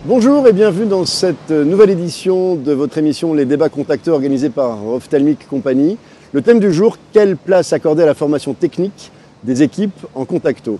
Bonjour et bienvenue dans cette nouvelle édition de votre émission Les débats contacteurs organisés par Ophthalmic Company. Le thème du jour, quelle place accorder à la formation technique des équipes en contacto?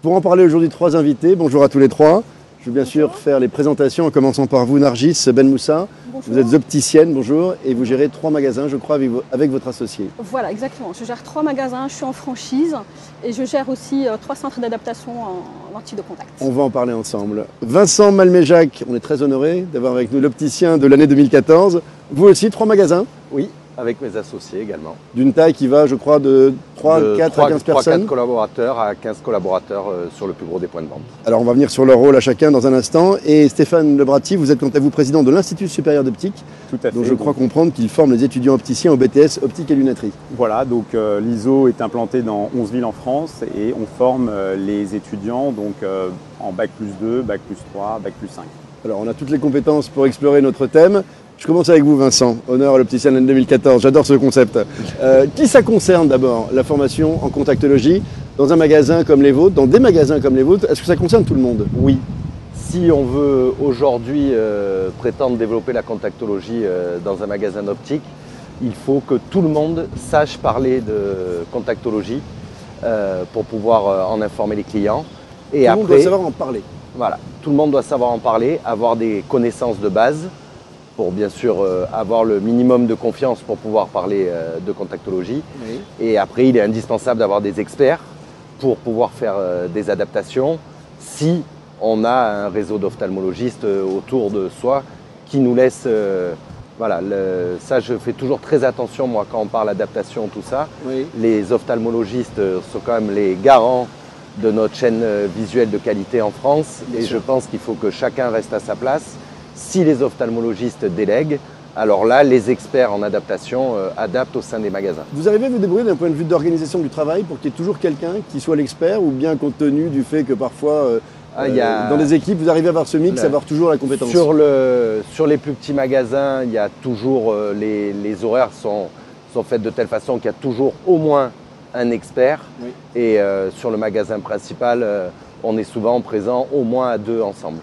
Pour en parler aujourd'hui, trois invités. Bonjour à tous les trois. Je vais bien sûr faire les présentations en commençant par vous, Nargis Benmoussa. Bonjour. Vous êtes opticienne, bonjour, et vous gérez 3 magasins, je crois, avec votre associé. Voilà, exactement. Je gère 3 magasins, je suis en franchise et je gère aussi 3 centres d'adaptation en lentilles de contact. On va en parler ensemble. Vincent Malméjac, on est très honoré d'avoir avec nous l'opticien de l'année 2014. Vous aussi, 3 magasins? Oui, avec mes associés également. D'une taille qui va, je crois, de 3, 4 à 15 personnes. 3-4 collaborateurs à 15 collaborateurs sur le plus gros des points de vente. Alors on va venir sur leur rôle à chacun dans un instant. Et Stéphane Lebratti, vous êtes quant à vous président de l'Institut supérieur d'optique. Tout à fait. Donc je crois comprendre qu'il forme les étudiants opticiens au BTS optique et lunetterie. Voilà, donc l'ISO est implanté dans 11 villes en France et on forme les étudiants donc, en Bac plus 2, Bac plus 3, Bac plus 5. Alors on a toutes les compétences pour explorer notre thème. Je commence avec vous, Vincent. Honneur à l'opticien de l'année 2014. J'adore ce concept. Qui ça concerne d'abord, la formation en contactologie, dans un magasin comme les vôtres, dans des magasins comme les vôtres? Est-ce que ça concerne tout le monde? Oui. Si on veut aujourd'hui prétendre développer la contactologie dans un magasin optique, il faut que tout le monde sache parler de contactologie pour pouvoir en informer les clients. Et tout le monde doit savoir en parler. Voilà, tout le monde doit savoir en parler, avoir des connaissances de base, pour bien sûr avoir le minimum de confiance pour pouvoir parler de contactologie. Oui. Et après, il est indispensable d'avoir des experts pour pouvoir faire des adaptations si on a un réseau d'ophtalmologistes autour de soi qui nous laisse... voilà, ça je fais toujours très attention moi quand on parle d'adaptation, tout ça. Oui. Les ophtalmologistes sont quand même les garants de notre chaîne visuelle de qualité en France. Bien et sûr. Je pense qu'il faut que chacun reste à sa place. Si les ophtalmologistes délèguent, alors là, les experts en adaptation adaptent au sein des magasins. Vous arrivez à vous débrouiller d'un point de vue d'organisation du travail pour qu'il y ait toujours quelqu'un qui soit l'expert, ou bien compte tenu du fait que parfois, dans les équipes, vous arrivez à avoir ce mix, à avoir toujours la compétence? Sur les plus petits magasins, il y a toujours, les horaires sont faits de telle façon qu'il y a toujours au moins un expert. Oui. Et sur le magasin principal, on est souvent présent au moins à 2 ensemble,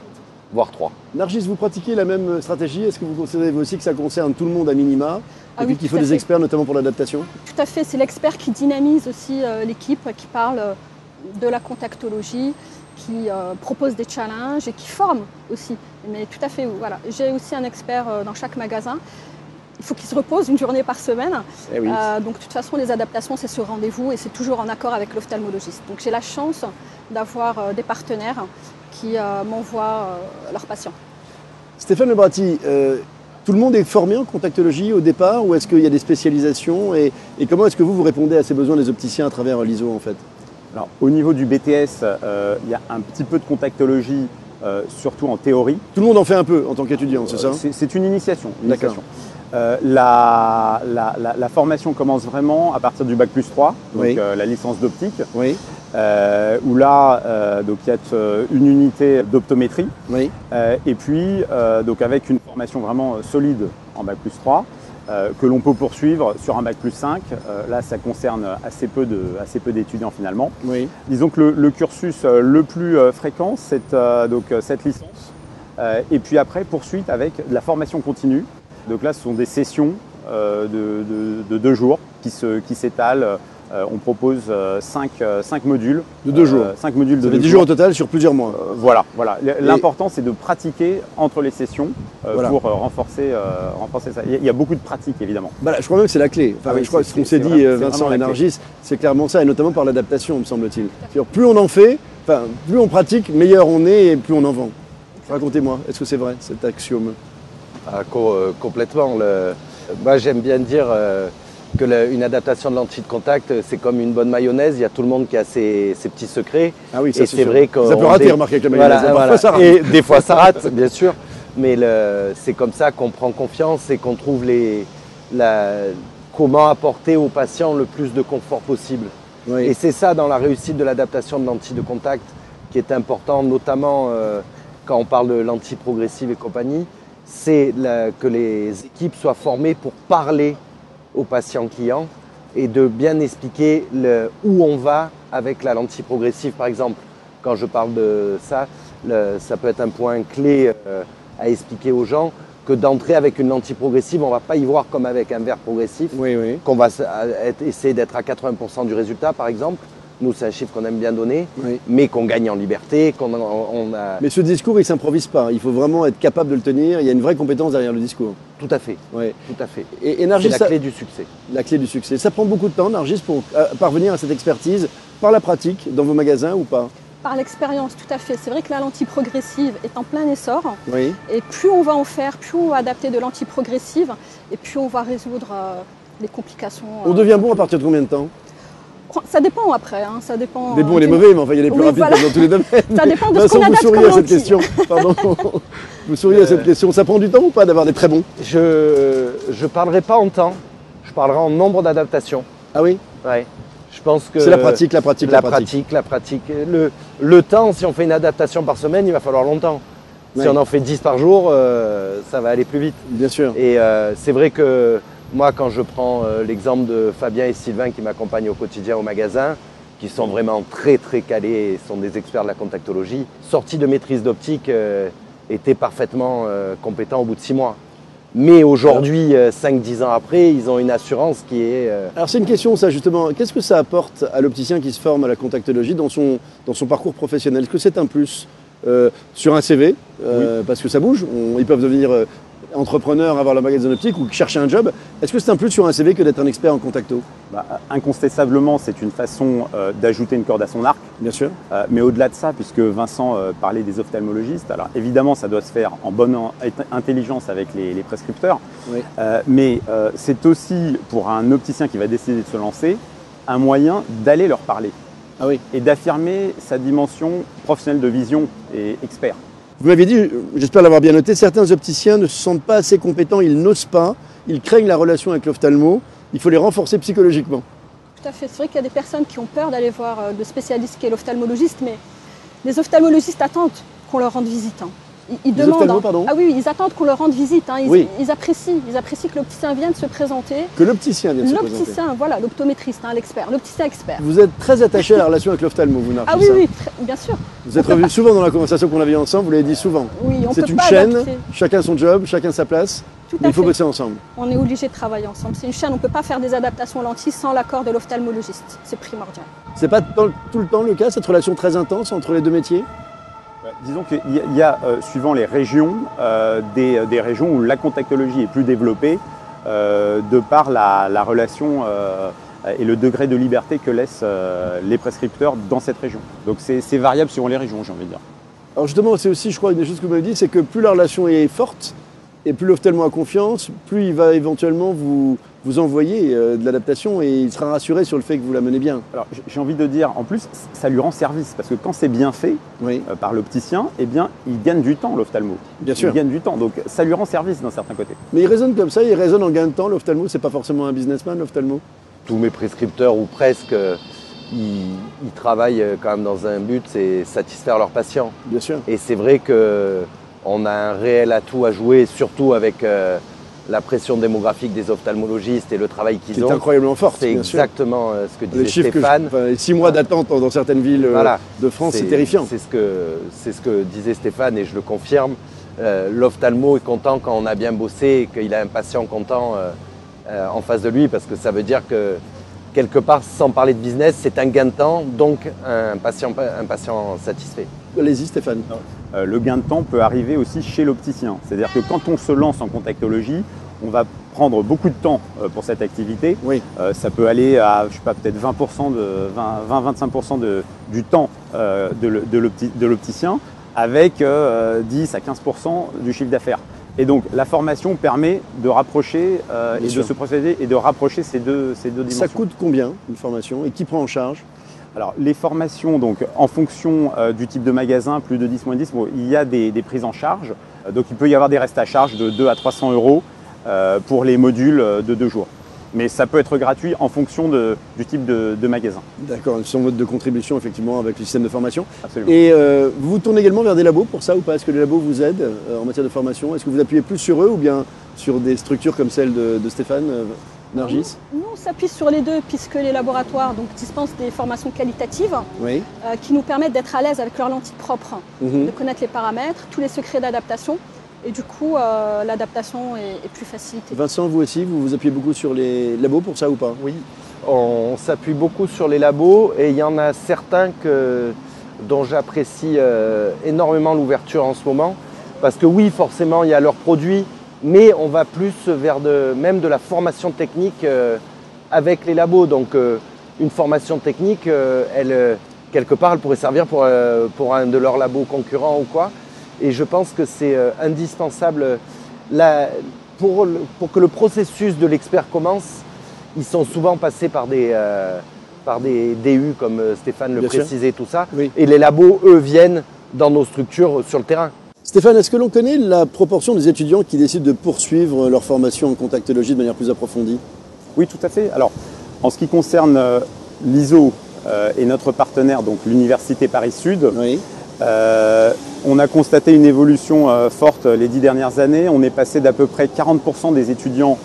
voire 3. Nargis, vous pratiquez la même stratégie? Est-ce que vous considérez aussi que ça concerne tout le monde à minima? Et puis qu'il faut des experts, notamment pour l'adaptation? Tout à fait, c'est l'expert qui dynamise aussi l'équipe, qui parle de la contactologie, qui propose des challenges et qui forme aussi. Mais tout à fait, voilà. J'ai aussi un expert dans chaque magasin. Il faut qu'il se repose une journée par semaine. Eh oui. Donc de toute façon, les adaptations, c'est ce rendez-vous et c'est toujours en accord avec l'ophtalmologiste. Donc j'ai la chance d'avoir des partenaires qui m'envoient leurs patients. Stéphane Lebratti, tout le monde est formé en contactologie au départ, ou est-ce qu'il y a des spécialisations, et comment est-ce que vous répondez à ces besoins des opticiens à travers l'ISO en fait? Alors, au niveau du BTS, il y a un petit peu de contactologie, surtout en théorie. Tout le monde en fait un peu en tant qu'étudiant, c'est ça? C'est une initiation. La formation commence vraiment à partir du Bac plus 3, donc oui. La licence d'optique, oui. Où là, donc, il y a une unité d'optométrie, oui. Et puis donc, avec une formation vraiment solide en Bac plus 3, que l'on peut poursuivre sur un Bac plus 5. Là, ça concerne assez peu d'étudiants finalement. Oui. Disons que le cursus le plus fréquent, c'est donc cette licence. Et puis après, poursuite avec de la formation continue. Donc là, ce sont des sessions de 2 jours qui s'étalent. On propose 5 modules. De 2 jours. 5 modules de 2 jours. 10 jours au total sur plusieurs mois. Voilà. L'important, c'est de pratiquer entre les sessions voilà. Pour renforcer ça. Il y a beaucoup de pratique, évidemment. Voilà, je crois même que c'est la clé. Enfin, oui, je crois que ce qu'on s'est dit, Vincent et Nargis, c'est clairement ça, et notamment par l'adaptation, me semble-t-il. Plus on en fait, plus on pratique, meilleur on est et plus on en vend. Racontez-moi, est-ce que c'est vrai, cet axiome? Complètement. Moi, j'aime bien dire qu'une adaptation de lentille de contact, c'est comme une bonne mayonnaise. Il y a tout le monde qui a ses petits secrets. Ah oui, ça, et c'est vrai que ça peut rater, remarquez, avec la mayonnaise. Voilà. Ça rate. Et des fois, ça rate, bien sûr. Mais c'est comme ça qu'on prend confiance et qu'on trouve comment apporter aux patients le plus de confort possible. Oui. Et c'est ça, dans la réussite de l'adaptation de lentilles de contact, qui est important, notamment quand on parle de lentilles progressives et compagnie. C'est que les équipes soient formées pour parler aux patients clients et de bien expliquer où on va avec la lentille progressive. Par exemple, quand je parle de ça, ça peut être un point clé à expliquer aux gens, que d'entrer avec une lentille progressive, on ne va pas y voir comme avec un verre progressif, qu'on va essayer d'être à 80% du résultat par exemple. Nous, c'est un chiffre qu'on aime bien donner, mais qu'on gagne en liberté. Mais ce discours, il ne s'improvise pas. Il faut vraiment être capable de le tenir. Il y a une vraie compétence derrière le discours. Tout à fait. Ouais. Tout à fait. Et Nargis, c'est la clé du succès. La clé du succès. Ça prend beaucoup de temps, Nargis, pour parvenir à cette expertise par la pratique dans vos magasins ou pas? Par l'expérience, tout à fait. C'est vrai que la lentille progressive est en plein essor. Oui. Et plus on va en faire, plus on va adapter de lentilles progressives et plus on va résoudre les complications. On devient bon à partir de combien de temps? Ça dépend après, hein, ça dépend. Les bons et les mauvais, mais enfin il y a les plus rapides dans tous les domaines. Ça dépend de ce qu'on adapte vous souriez comme à cette lentille. question. Pardon. Vous souriez à cette question. Ça prend du temps ou pas d'avoir des très bons? Je ne parlerai pas en temps, je parlerai en nombre d'adaptations. Ah oui? Ouais. Je pense que c'est la pratique. La pratique. Le temps, si on fait une adaptation par semaine, il va falloir longtemps. Si on en fait 10 par jour, ça va aller plus vite. Bien sûr. Et c'est vrai que moi, quand je prends l'exemple de Fabien et Sylvain qui m'accompagnent au quotidien au magasin, qui sont vraiment très très calés et sont des experts de la contactologie, sortis de maîtrise d'optique, étaient parfaitement compétents au bout de 6 mois. Mais aujourd'hui, 5-10 ans après, ils ont une assurance qui est... Alors c'est une question ça justement, qu'est-ce que ça apporte à l'opticien qui se forme à la contactologie dans son parcours professionnel? Est-ce que c'est un plus sur un CV, parce que ça bouge, ils peuvent devenir entrepreneurs, avoir leur magasin optique ou chercher un job. Est-ce que c'est un plus sur un CV que d'être un expert en contacto? Incontestablement, c'est une façon d'ajouter une corde à son arc. Bien sûr. Mais au-delà de ça, puisque Vincent parlait des ophtalmologistes, alors évidemment, ça doit se faire en bonne intelligence avec les prescripteurs. Oui. Mais c'est aussi, pour un opticien qui va décider de se lancer, un moyen d'aller leur parler. Ah oui. Et d'affirmer sa dimension professionnelle de vision et expert. Vous m'aviez dit, j'espère l'avoir bien noté, certains opticiens ne se sentent pas assez compétents, ils n'osent pas, ils craignent la relation avec l'ophtalmo, il faut les renforcer psychologiquement. Tout à fait, c'est vrai qu'il y a des personnes qui ont peur d'aller voir le spécialiste qui est l'ophtalmologiste, mais les ophtalmologistes attendent qu'on leur rende visite. Hein. Ils demandent. Pardon. Ah oui, ils attendent qu'on leur rende visite. Hein. Ils apprécient que l'opticien vienne se présenter. Que l'opticien vienne se présenter. L'opticien, voilà, l'optométriste, hein, l'expert, l'opticien expert. Vous êtes très attaché à la relation avec l'ophtalmo, vous, Nargis. Ah oui, oui, bien sûr. Vous êtes revenu souvent dans la conversation qu'on avait eue ensemble, vous l'avez dit souvent. Oui, on peut c'est une pas chaîne, adapter. chacun son job, chacun sa place, mais il faut bosser ensemble. On est obligé de travailler ensemble. C'est une chaîne, on ne peut pas faire des adaptations lentilles sans l'accord de l'ophtalmologiste. C'est primordial. C'est pas tout le temps le cas, cette relation très intense entre les deux métiers? Disons qu'il y a, suivant les régions, des régions où la contactologie est plus développée de par la relation et le degré de liberté que laissent les prescripteurs dans cette région. Donc c'est variable suivant les régions, j'ai envie de dire. Alors justement, c'est aussi, je crois, une des choses que vous m'avez dit, c'est que plus la relation est forte, et plus l'ophtalmo a confiance, plus il va éventuellement vous envoyer de l'adaptation et il sera rassuré sur le fait que vous la menez bien. Alors j'ai envie de dire, en plus, ça lui rend service, parce que quand c'est bien fait par l'opticien, eh bien, il gagne du temps, l'ophtalmo. Bien sûr. Il gagne du temps, donc ça lui rend service d'un certain côté. Mais il raisonne comme ça, il raisonne en gain de temps, l'ophtalmo, c'est pas forcément un businessman, l'ophtalmo? Tous mes prescripteurs, ou presque, ils travaillent quand même dans un but, c'est satisfaire leurs patients. Bien sûr. Et c'est vrai qu'on a un réel atout à jouer, surtout avec la pression démographique des ophtalmologistes et le travail qu'ils ont. C'est incroyablement fort. C'est exactement ce que disait Stéphane. 6 mois d'attente dans certaines villes de France, c'est terrifiant. C'est ce que disait Stéphane et je le confirme. L'ophtalmo est content quand on a bien bossé et qu'il a un patient content en face de lui, parce que ça veut dire que quelque part, sans parler de business, c'est un gain de temps, donc un patient satisfait. Allez-y Stéphane. Le gain de temps peut arriver aussi chez l'opticien. C'est-à-dire que quand on se lance en contactologie, on va prendre beaucoup de temps pour cette activité. Oui. Ça peut aller à, je sais pas, peut-être 20-25% du temps de l'opticien, avec 10 à 15% du chiffre d'affaires. Et donc la formation permet de rapprocher et de se procéder et de rapprocher ces deux dimensions. Ça coûte combien une formation et qui prend en charge? Alors les formations, donc en fonction du type de magasin, plus de 10, moins 10, bon, il y a des prises en charge. Donc il peut y avoir des restes à charge de 2 à 300 € pour les modules de 2 jours. Mais ça peut être gratuit en fonction du type de magasin. D'accord, son mode de contribution effectivement avec le système de formation. Absolument. Et vous vous tournez également vers des labos pour ça ou pas? Est-ce que les labos vous aident en matière de formation? Est-ce que vous appuyez plus sur eux ou bien sur des structures comme celle de Stéphane, Nargis? Nous, on s'appuie sur les deux puisque les laboratoires dispensent des formations qualitatives qui nous permettent d'être à l'aise avec leurs lentilles propres, de connaître les paramètres, tous les secrets d'adaptation. Et du coup, l'adaptation est plus facilitée. Vincent, vous aussi, vous vous appuyez beaucoup sur les labos pour ça ou pas? Oui, on s'appuie beaucoup sur les labos et il y en a certains dont j'apprécie énormément l'ouverture en ce moment. Parce que oui, forcément, il y a leurs produits, mais on va plus vers même de la formation technique avec les labos. Donc une formation technique, quelque part, elle pourrait servir pour un de leurs labos concurrents ou quoi. Et je pense que c'est indispensable pour que le processus de l'expert commence. Ils sont souvent passés par des DU, comme Stéphane le précisait, tout ça. Oui. Et les labos, eux, viennent dans nos structures sur le terrain. Stéphane, est-ce que l'on connaît la proportion des étudiants qui décident de poursuivre leur formation en contactologie de manière plus approfondie? Oui, tout à fait. Alors, en ce qui concerne l'ISO et notre partenaire, donc l'Université Paris-Sud, on a constaté une évolution forte les 10 dernières années. On est passé d'à peu près 40% des étudiants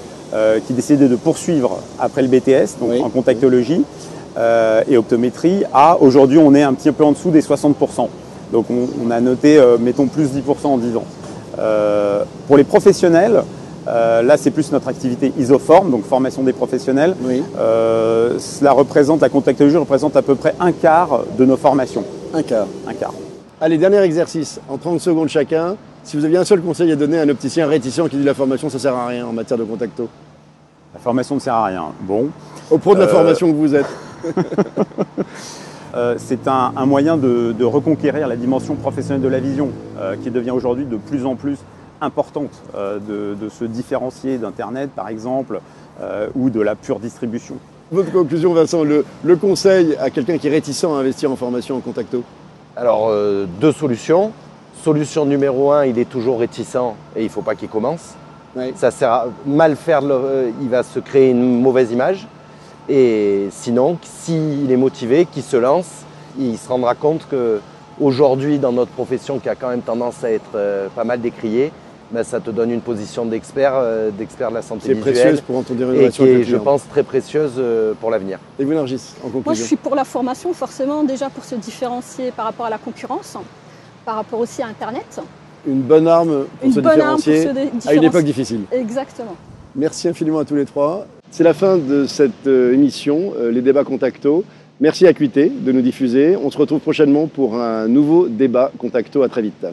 qui décidaient de poursuivre après le BTS, donc en contactologie et optométrie, à aujourd'hui on est un petit peu en dessous des 60%. Donc on a noté, mettons, plus 10% en 10 ans. Pour les professionnels, là c'est plus notre activité isoforme, donc formation des professionnels. Cela représente, la contactologie représente à peu près un quart de nos formations. Un quart. Un quart. Allez, dernier exercice, en 30 secondes chacun. Si vous aviez un seul conseil à donner à un opticien réticent qui dit la formation ça sert à rien en matière de contacto. La formation ne sert à rien. Bon. Au pro de la formation que vous êtes. C'est un moyen de reconquérir la dimension professionnelle de la vision qui devient aujourd'hui de plus en plus importante, de se différencier d'Internet par exemple ou de la pure distribution. Votre conclusion, Vincent, le conseil à quelqu'un qui est réticent à investir en formation en contacto? Alors, deux solutions. Solution numéro 1, il est toujours réticent et il ne faut pas qu'il commence. Ça sert à mal faire, il va se créer une mauvaise image. Et sinon, s'il est motivé, qu'il se lance, il se rendra compte qu'aujourd'hui, dans notre profession qui a quand même tendance à être pas mal décriée, ça te donne une position d'expert de la santé visuelle. C'est précieuse pour entendre une et qui est, je pense, très précieuse pour l'avenir. Et vous, Nargis, en conclusion? Moi, je suis pour la formation, forcément, déjà pour se différencier par rapport à la concurrence, par rapport aussi à Internet. Une bonne arme pour se différencier à une époque difficile. Exactement. Merci infiniment à tous les trois. C'est la fin de cette émission, les débats Contacto. Merci à Acuité de nous diffuser. On se retrouve prochainement pour un nouveau débat Contacto. À très vite.